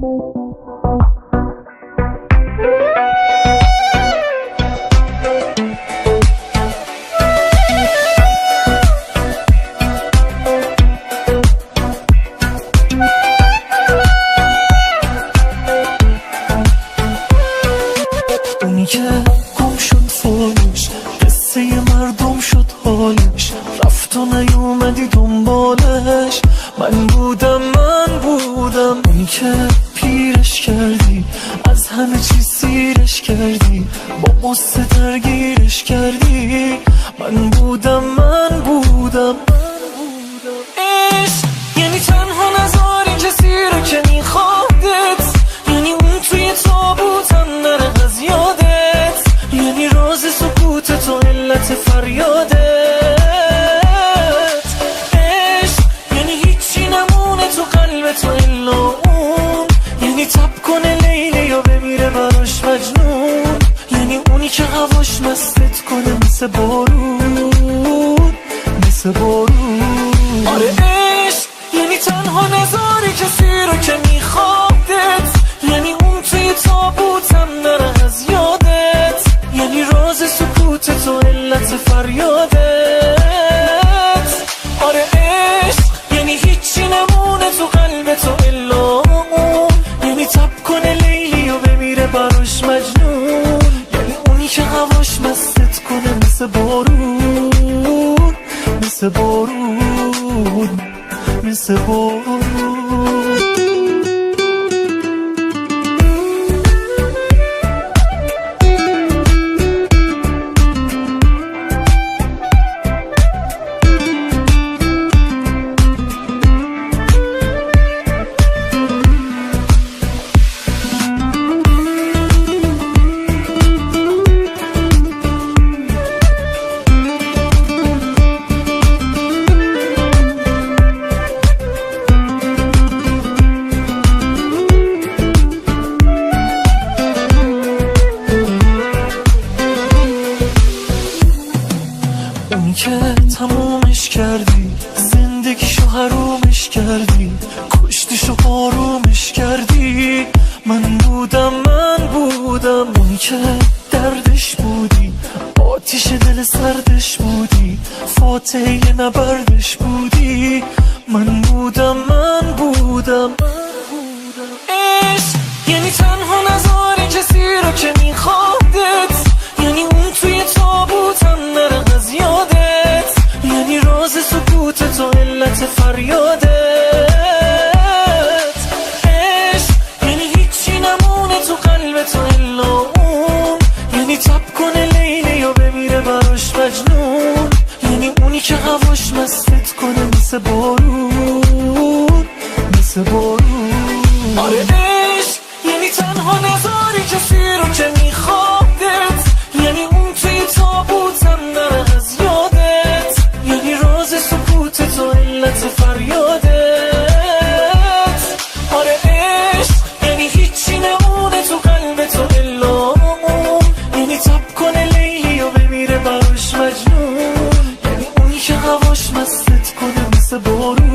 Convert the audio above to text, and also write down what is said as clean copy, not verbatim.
اونی که گم شد فالش، قصه مردم شد حالش، رفت و نیومدی دنبالش. من بودم اونی که پیرش کردی، از همه چیز سیرش کردی، با قصه درگیرش کردی. من بودم عشق یعنی تنها نذاری کسی رو که میخوادت، یعنی اون توی تابوتم نره از یادت، یعنی راز سکوتت و علت فریادت. عشق یعنی هیچی نمونه تو قلبت و الا اون، یعنی تب کنه لیلی و بمیره براش مجنون، یعنی اونی که هواش مستت کنه مثل بارون. آره عشق یعنی تنها نذاری کسی رو که میخوادت، یعنی اون توی تابوتم نره از یادت، یعنی راز سکوتت و علت فریادت. آره عشق یعنی هیچی نمونه تو قلبت و الا اون، یعنی تب کنه لیلی و بمیره براش مجنون، یعنی اونی که هواش مستت کنه مثل بارون. اونی که تمومش کردی، زندگیشو حرومش کردی، کشتیشو آرومش کردی. من بودم اونی که دردش بودی، آتیش دل سردش بودی، فاتحه نبردش بودی. من بودم عشق یعنی تنها نذاری کسی رو که میخوادت، یعنی اون توی تابوتم نره از یادت، یعنی راز سکوتت و علت فریادت. عشق یعنی هیچی نمونه تو قلبت و الا اون، یعنی تب کنه لیلی و بمیره براش مجنون، یعنی اونی که هواش مستت کنه مثل بارون. آره عشق یعنی تنها نذاری کسی رو که میخوادت، یعنی اون توی تابوتم نره از یادت، یعنی راز سکوتت و علت فریادت. آره عشق یعنی هیچی نمونه تو قلبت و الا اون، یعنی تب کنه لیلی و بمیره براش مجنون، یعنی اونی که هواش مستت کنه مثل بارون.